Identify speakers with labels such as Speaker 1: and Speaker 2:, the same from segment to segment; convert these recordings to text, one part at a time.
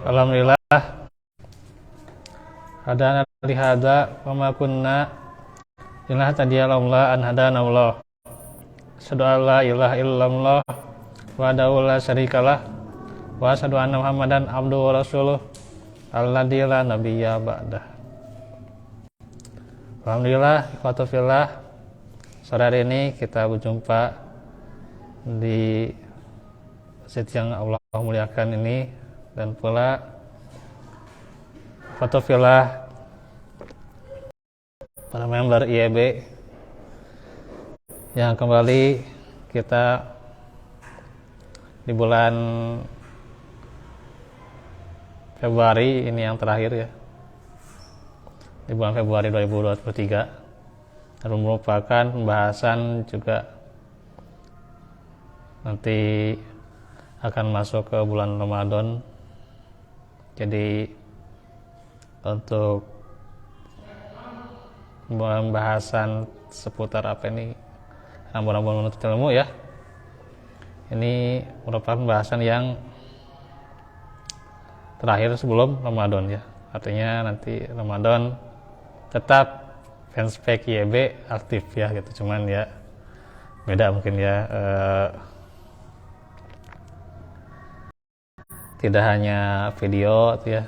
Speaker 1: Alhamdulillah hadana li hadza wa ma kunna linahtadiya laula an hadana Allah. Asyhadu an la ilaha illallah wahdahu la syarikalah wa asyhadu anna Muhammadan abduhu wa rasuluh alladzi la nabiyya ba'dah. Alhamdulillah, ikhwatu fillah, sore hari ini kita berjumpa di masjid yang Allah muliakan ini, dan pula ikhwatu fillah para member IEB yang kembali kita di bulan Februari ini yang terakhir ya, di bulan Februari 2023, dan merupakan pembahasan juga nanti akan masuk ke bulan Ramadan. Jadi untuk pembahasan seputar apa ini, rambu-rambu menuntut ilmu ya, ini merupakan pembahasan yang terakhir sebelum Ramadan ya. Artinya nanti Ramadan tetap fanspage IEB aktif ya gitu, cuman ya beda mungkin ya, tidak hanya video ya,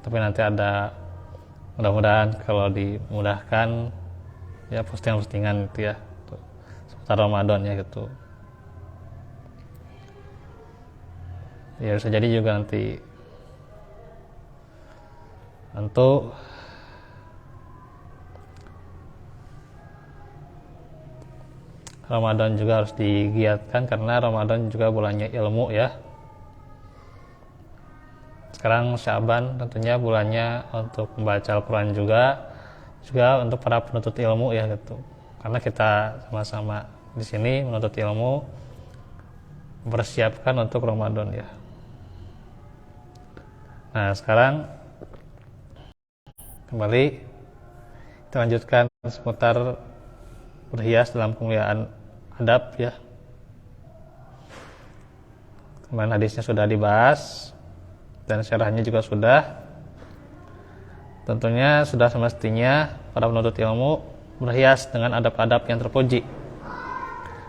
Speaker 1: tapi nanti ada, mudah-mudahan kalau dimudahkan ya, postingan-postingan itu ya seputar Ramadan ya gitu. Ya bisa jadi juga nanti untuk Ramadan juga harus digiatkan, karena Ramadan juga bulannya ilmu ya. Sekarang Syaban tentunya bulannya untuk membaca Al-Quran juga untuk para penuntut ilmu ya gitu. Karena kita sama-sama di sini menuntut ilmu, mempersiapkan untuk Ramadan ya. Nah sekarang kembali kita lanjutkan seputar berhias dalam kemuliaan adab ya. Kemarin hadisnya sudah dibahas dan syarahnya juga sudah. Tentunya sudah semestinya para penuntut ilmu berhias dengan adab-adab yang terpuji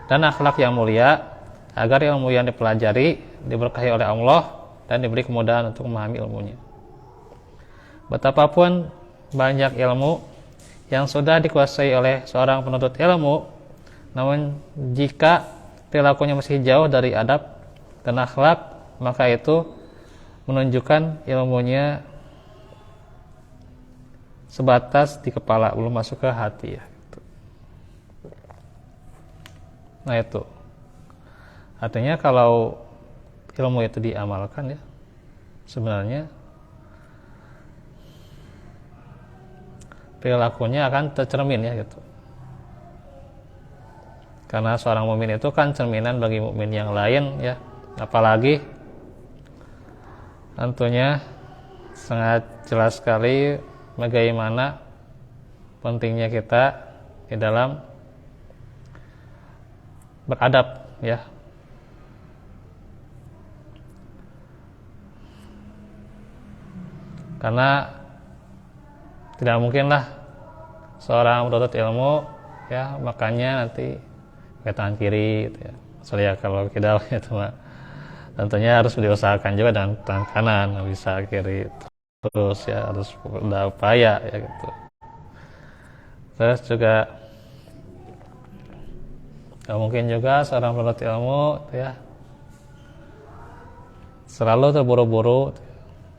Speaker 1: dan akhlak yang mulia, agar ilmu yang dipelajari diberkahi oleh Allah dan diberi kemudahan untuk memahami ilmunya. Betapapun banyak ilmu yang sudah dikuasai oleh seorang penuntut ilmu, namun jika perilakunya masih jauh dari adab dan akhlak, maka itu menunjukkan ilmunya sebatas di kepala, belum masuk ke hati ya. Nah itu artinya kalau ilmu itu diamalkan ya, sebenarnya perilakunya akan tercermin ya gitu. Karena seorang mukmin itu kan cerminan bagi mukmin yang lain ya. Apalagi tentunya sangat jelas sekali bagaimana pentingnya kita di dalam beradab ya. Karena tidak mungkinlah seorang penuntut ilmu ya makanya nanti pakai tangan kiri gitu ya. Soalnya kalau kidal itu mah tentunya harus diusahakan juga dengan tangan kanan, nggak bisa kiri terus ya, harus ada upaya ya gitu. Terus juga nggak mungkin juga seorang penuntut ilmu ya selalu terburu-buru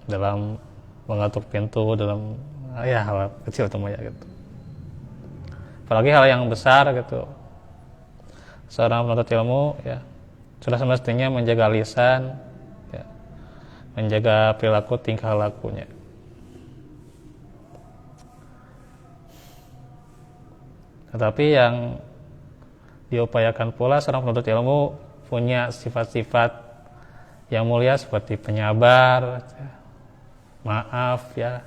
Speaker 1: dalam mengetuk pintu, dalam ya hal kecil temunya gitu. Apalagi hal yang besar gitu. Seorang penuntut ilmu ya sudah semestinya menjaga lisan ya, menjaga perilaku tingkah lakunya. Tetapi yang diupayakan pula seorang penuntut ilmu punya sifat-sifat yang mulia seperti penyabar, maaf ya,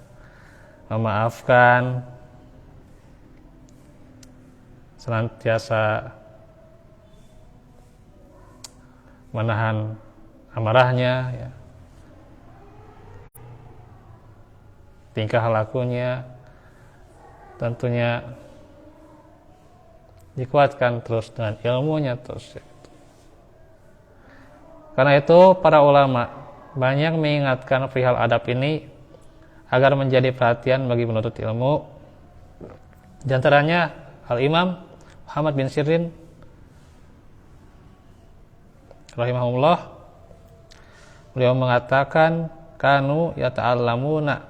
Speaker 1: memaafkan, senantiasa menahan amarahnya, ya, tingkah lakunya tentunya dikuatkan terus dengan ilmunya terus, ya. Karena itu para ulama banyak mengingatkan perihal adab ini agar menjadi perhatian bagi penuntut ilmu. Di antaranya Al-Imam Muhammad bin Sirin rahimahullah, beliau mengatakan kanu yata'allamuna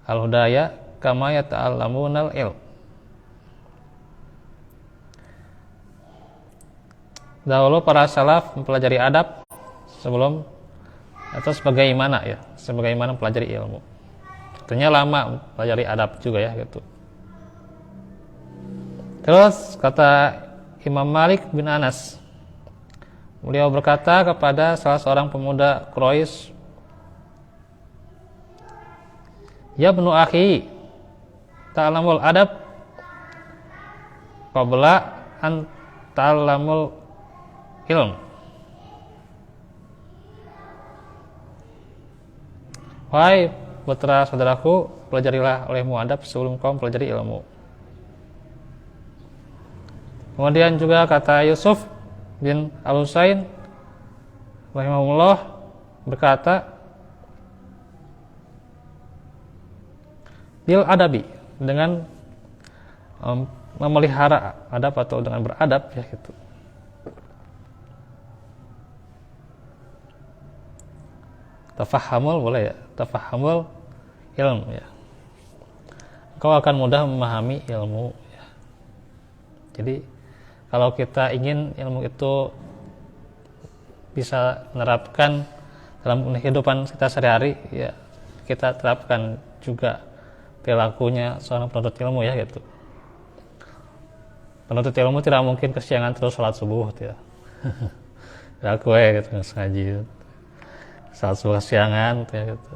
Speaker 1: al-hudaya kama yata'allamuna al-ilm. Dahulu para salaf mempelajari adab sebelum atau sebagaimana mempelajari ilmu. Artinya lama mempelajari adab juga, ya, gitu. Terus kata Imam Malik bin Anas, beliau berkata kepada salah seorang pemuda Quraisy, "Ya ibnu akhi, ta'lamul adab qabla an ta'lamul ilm." Wahai putra saudaraku, pelajarilah olehmu adab sebelum kau mempelajari ilmu. Kemudian juga kata Yusuf bin Al-Husain rahimahullah berkata, bil adabi, dengan memelihara adab atau dengan beradab, ya, gitu. Tafahamul boleh, ya, tafahamul ilm, ya. Kau akan mudah memahami ilmu, ya. Jadi kalau kita ingin ilmu itu bisa menerapkan dalam kehidupan kita sehari-hari, ya, kita terapkan juga perilakunya seorang penuntut ilmu, ya, gitu. Penuntut ilmu tidak mungkin kesiangan terus sholat subuh, ya. Tidak gitu, ngaji salat subuh kesiangan, ya, gitu.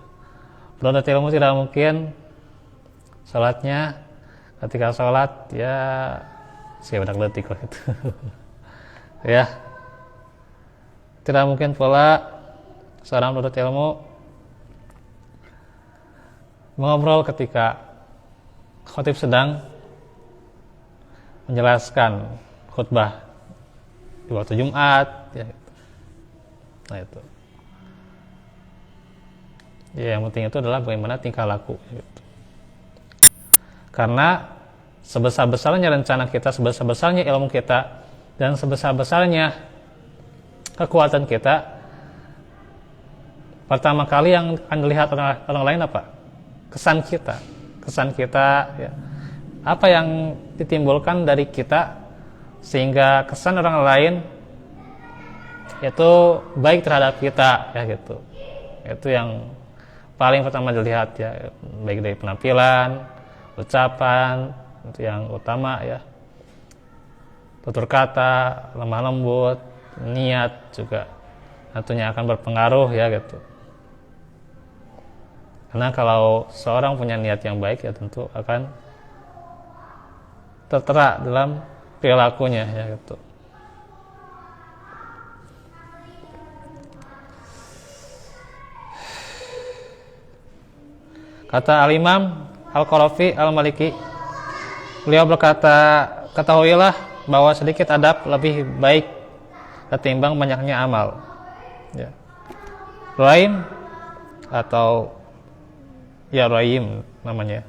Speaker 1: Penuntut ilmu tidak mungkin salatnya ketika salat, ya, sebentar detik lah, gitu. Ya, tidak mungkin pula seorang penuntut ilmu mengobrol ketika khatib sedang menjelaskan khutbah di waktu Jumat, ya, gitu. Nah, itu. Ya, yang penting itu adalah bagaimana tingkah laku, gitu. Karena sebesar-besarnya rencana kita, sebesar-besarnya ilmu kita, dan sebesar-besarnya kekuatan kita, pertama kali yang akan dilihat orang lain apa? Kesan kita, ya. Apa yang ditimbulkan dari kita sehingga kesan orang lain itu baik terhadap kita, ya, gitu. Itu yang paling pertama dilihat, ya, baik dari penampilan, ucapan, itu yang utama, ya. Tutur kata, lemah lembut, niat juga tentunya akan berpengaruh, ya, gitu. Karena kalau seorang punya niat yang baik, ya, tentu akan tertera dalam perilakunya, ya, gitu. Kata Al-Imam Al-Qarafi Al-Maliki, beliau berkata, ketahuilah bahwa sedikit adab lebih baik ketimbang banyaknya amal, ya. Raim atau, ya, Raim namanya,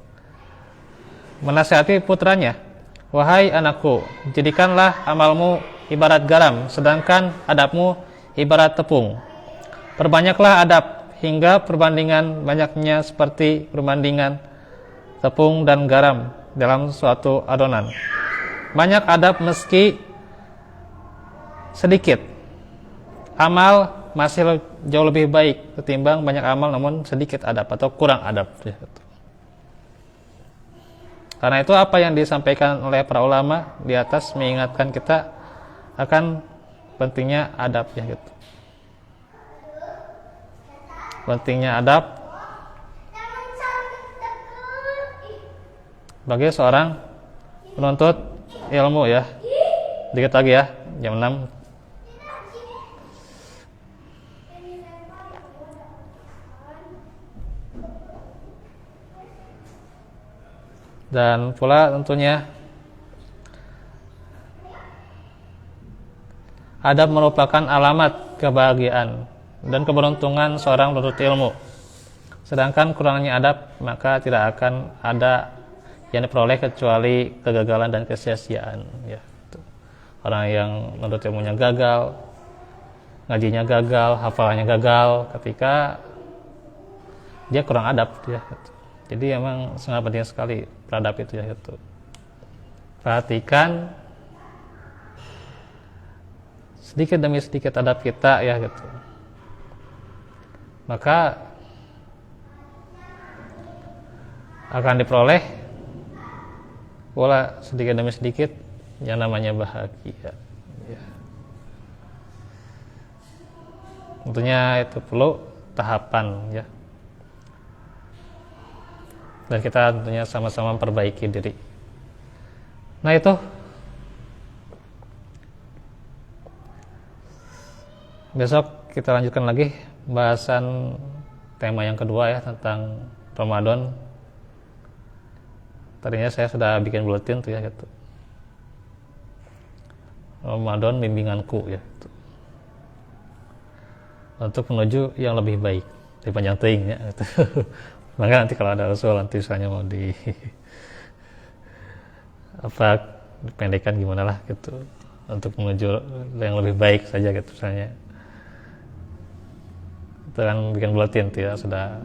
Speaker 1: menasihati putranya, wahai anakku, jadikanlah amalmu ibarat garam, sedangkan adabmu ibarat tepung. Perbanyaklah adab hingga perbandingan banyaknya seperti perbandingan tepung dan garam dalam suatu adonan. Banyak adab meski sedikit amal masih jauh lebih baik ketimbang banyak amal namun sedikit adab atau kurang adab, ya. Karena itu apa yang disampaikan oleh para ulama di atas mengingatkan kita akan pentingnya adab, ya, gitu. Pentingnya adab bagi seorang penuntut ilmu ya. Dikit lagi ya, jam 6. Dan pula tentunya adab merupakan alamat kebahagiaan dan keberuntungan seorang penuntut ilmu. Sedangkan kurangnya adab, maka tidak akan ada yang diperoleh kecuali kegagalan dan kesia-siaan. Ya, orang yang menuntut ilmunya gagal, ngajinya gagal, hafalannya gagal, ketika dia kurang adab. Ya, jadi emang sangat penting sekali beradab itu ya. Perhatikan sedikit demi sedikit adab kita ya gitu. Maka akan diperoleh pola sedikit demi sedikit yang namanya bahagia ya. Tentunya itu perlu tahapan ya. Dan kita tentunya sama-sama memperbaiki diri. Nah itu besok kita lanjutkan lagi bahasan tema yang kedua ya, tentang Ramadan. Tadinya saya sudah bikin buletin tuh ya gitu. Ramadan bimbinganku ya gitu. Untuk menuju yang lebih baik dari panjang teing ya gitu. Maka nanti kalau ada usul nanti misalnya mau di apa dipendekan gimana lah gitu untuk menuju yang lebih baik saja gitu misalnya. Itu kan bikin buletin tuh ya, sudah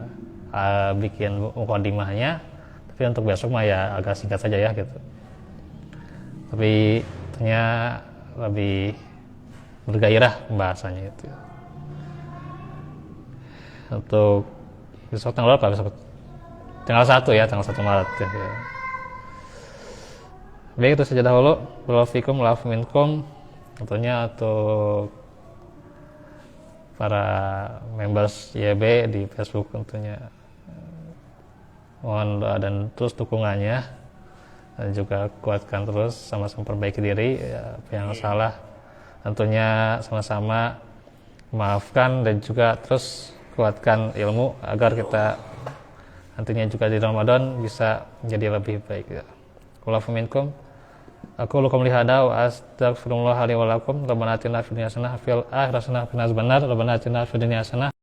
Speaker 1: bikin mukadimahnya, tapi untuk besok mah ya agak singkat saja ya gitu. Tapi ternyata lebih bergairah pembahasannya itu. Untuk besok tanggal berapa besok? Tanggal 1 ya, tanggal 1 Maret ya. Baik, itu saja dahulu. Walafikum minkum. Tentunya untuk para members YB di Facebook tentunya mohon doa dan terus dukungannya, dan juga kuatkan terus, sama-sama perbaiki diri ya, apa yang salah tentunya sama-sama maafkan, dan juga terus kuatkan ilmu agar kita nantinya juga di Ramadan bisa menjadi lebih baik ya. Walafu minkum. Aku lukum lihada wa astaghfirullah li wa lakum. Rabbana atina fid dunya hasanah fil akhirati hasanah wa qina adzabannar. Rabbana atina fid dunya hasanah